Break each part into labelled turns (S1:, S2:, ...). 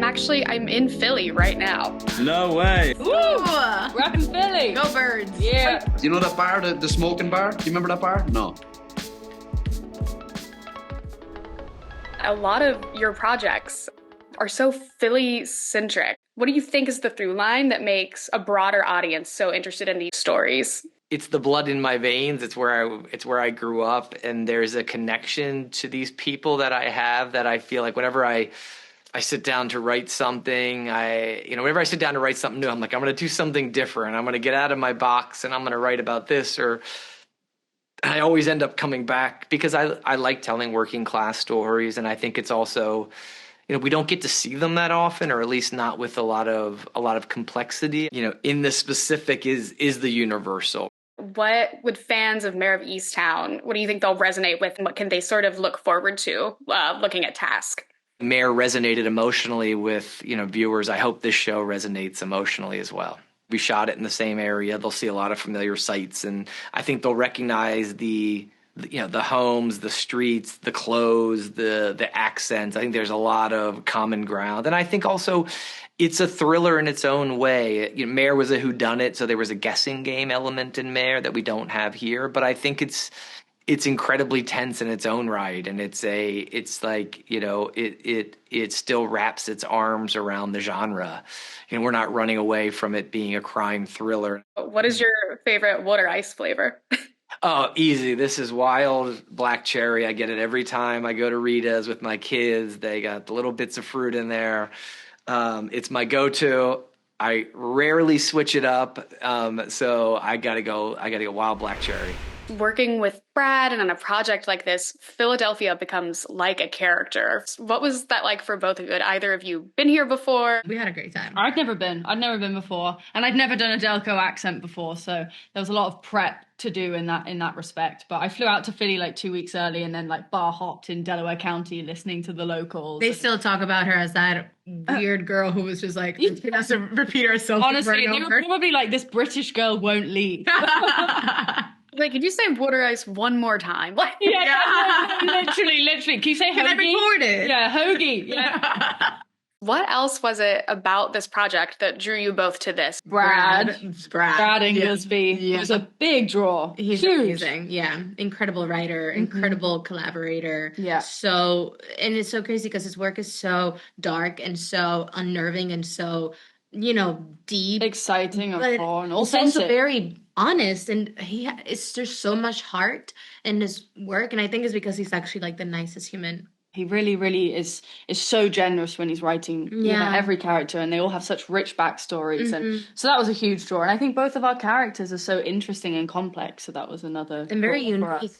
S1: I'm in Philly right now.
S2: No way.
S3: Woo! We're up in Philly.
S4: Go Birds.
S3: Yeah.
S5: Do you know that bar, the smoking bar? Do you remember that bar? No.
S1: A lot of your projects are so Philly-centric. What do you think is the through line that makes a broader audience so interested in these stories?
S6: It's the blood in my veins. It's where I grew up, and there's a connection to these people that I have that I feel like whenever I sit down to write something, whenever I sit down to write something new, I'm like, I'm going to do something different. I'm going to get out of my box and I'm going to write about this. Or I always end up coming back because I like telling working class stories. And I think it's also, we don't get to see them that often, or at least not with a lot of complexity. In the specific is the universal.
S1: What would fans of Mare of Easttown, what do you think they'll resonate with? And what can they sort of look forward to looking at Task?
S6: Mare resonated emotionally with, viewers. I hope this show resonates emotionally as well. We shot it in the same area. They'll see a lot of familiar sights, and I think they'll recognize the homes, the streets, the clothes, the accents. I think there's a lot of common ground. And I think also it's a thriller in its own way. Mare was a whodunit, so there was a guessing game element in Mare that we don't have here. But I think it's incredibly tense in its own right, and it still wraps its arms around the genre. We're not running away from it being a crime thriller.
S1: What is your favorite water ice flavor?
S6: Oh, easy. This is wild black cherry. I get it every time I go to Rita's with my kids. They got the little bits of fruit in there. It's my go-to. I rarely switch it up, so I gotta go wild black cherry.
S1: Working with Brad and on a project like this, Philadelphia becomes like a character. What was that like for both of you? Had either of you been here before?
S4: We had a great time.
S3: I'd never been before, and I'd never done a DELCO accent before, so there was a lot of prep to do in that respect. But I flew out to Philly 2 weeks early, and then bar hopped in Delaware County listening to the locals.
S4: They still talk about her as that weird girl who was just has to repeat herself.
S3: Honestly, they were probably this British girl won't leave.
S1: Wait, could you say water ice one more time?
S3: Yeah, literally. Can you say hoagie?
S4: Can I record it?
S3: Yeah, hoagie. Yeah.
S1: What else was it about this project that drew you both to this?
S3: Brad Ingelsby.
S4: Yeah.
S3: It was a big draw.
S4: He's
S3: huge.
S4: Amazing. Yeah. Incredible writer, incredible collaborator.
S3: Yeah.
S4: And it's so crazy because his work is so dark and so unnerving and so, deep.
S3: Exciting and fun.
S4: It's also very honest, and there's so much heart in his work, and I think it's because he's actually the nicest human.
S3: He really, really is so generous when he's writing every character, and they all have such rich backstories. And so that was a huge draw. And I think both of our characters are so interesting and complex, so that was another
S4: and very unique.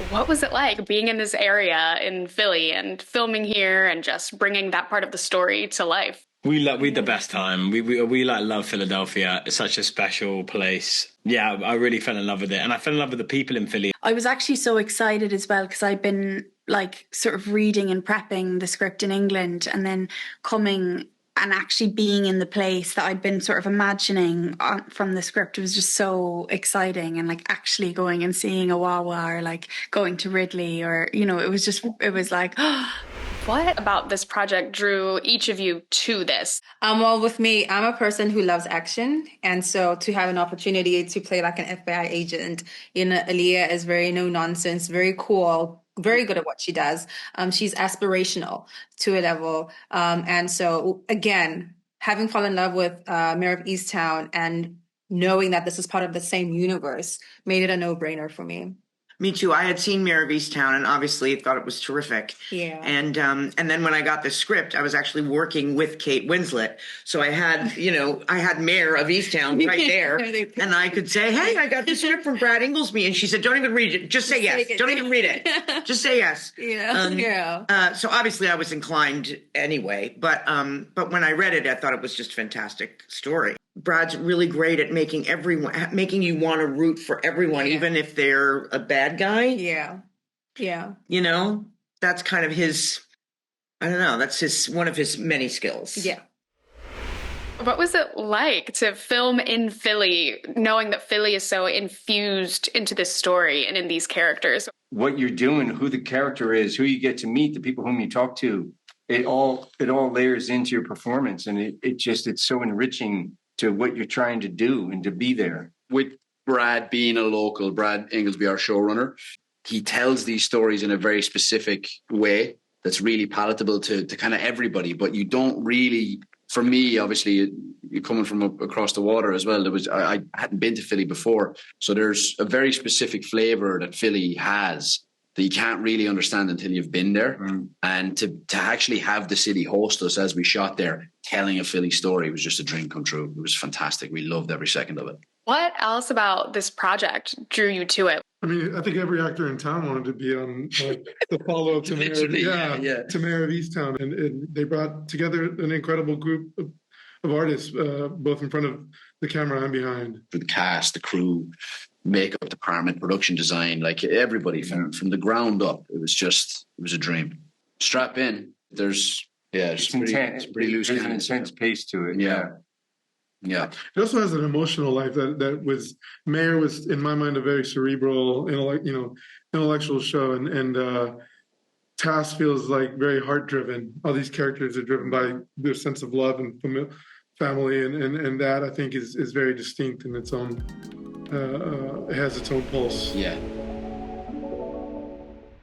S1: What was it like being in this area in Philly and filming here and just bringing that part of the story to life?
S2: We had the best time. We love Philadelphia. It's such a special place. Yeah, I really fell in love with it. And I fell in love with the people in Philly.
S7: I was actually so excited as well because I'd been sort of reading and prepping the script in England and then coming and actually being in the place that I'd been sort of imagining from the script. It was just so exciting, and actually going and seeing a Wawa or going to Ridley or, it was
S1: What about this project drew each of you to this?
S8: Well, with me, I'm a person who loves action. And so to have an opportunity to play an FBI agent, Emilia is very no nonsense, very cool, very good at what she does. She's aspirational to a level. And so, again, having fallen in love with Mare of Easttown and knowing that this is part of the same universe made it a no-brainer for me.
S9: Me too. I had seen Mare of Easttown and obviously thought it was terrific.
S8: Yeah.
S9: And then when I got the script, I was actually working with Kate Winslet. So I had, I had Mare of Easttown right there. And I could say, hey, I got the script from Brad Ingelsby. And she said, don't even read it. Just say yes. Don't even read it. Just say yes. So obviously I was inclined anyway. But when I read it, I thought it was just a fantastic story. Brad's really great at making you want to root for everyone, even if they're a bad guy.
S8: Yeah.
S9: That's kind of his, I don't know, that's one of his many skills.
S8: Yeah.
S1: What was it like to film in Philly, knowing that Philly is so infused into this story and in these characters?
S10: What you're doing, who the character is, who you get to meet, the people whom you talk to. it all layers into your performance, and it's so enriching to what you're trying to do and to be there.
S5: With Brad being a local, Brad Ingelsby, our showrunner, he tells these stories in a very specific way that's really palatable to kind of everybody. But you don't really, for me, obviously, you're coming from across the water as well. I hadn't been to Philly before, so there's a very specific flavour that Philly has that you can't really understand until you've been there. And to actually have the city host us as we shot there, telling a Philly story, was just a dream come true. It was fantastic. We loved every second of it.
S1: What else about this project drew you to it?
S11: I mean, I think every actor in town wanted to be on the follow-up to Mare of Easttown. And they brought together an incredible group of artists, both in front of the camera and behind.
S5: The cast, the crew, makeup department, production design, like everybody from the ground up. It was a dream. Strap in. It's pretty loose.
S10: There's an intense pace to it.
S5: Yeah.
S11: It also has an emotional life that was, Mare was, in my mind, a very cerebral, intellectual show, and Task feels like very heart-driven. All these characters are driven by their sense of love and family, and that, I think, is very distinct in its own, it has its own pulse.
S5: Yeah.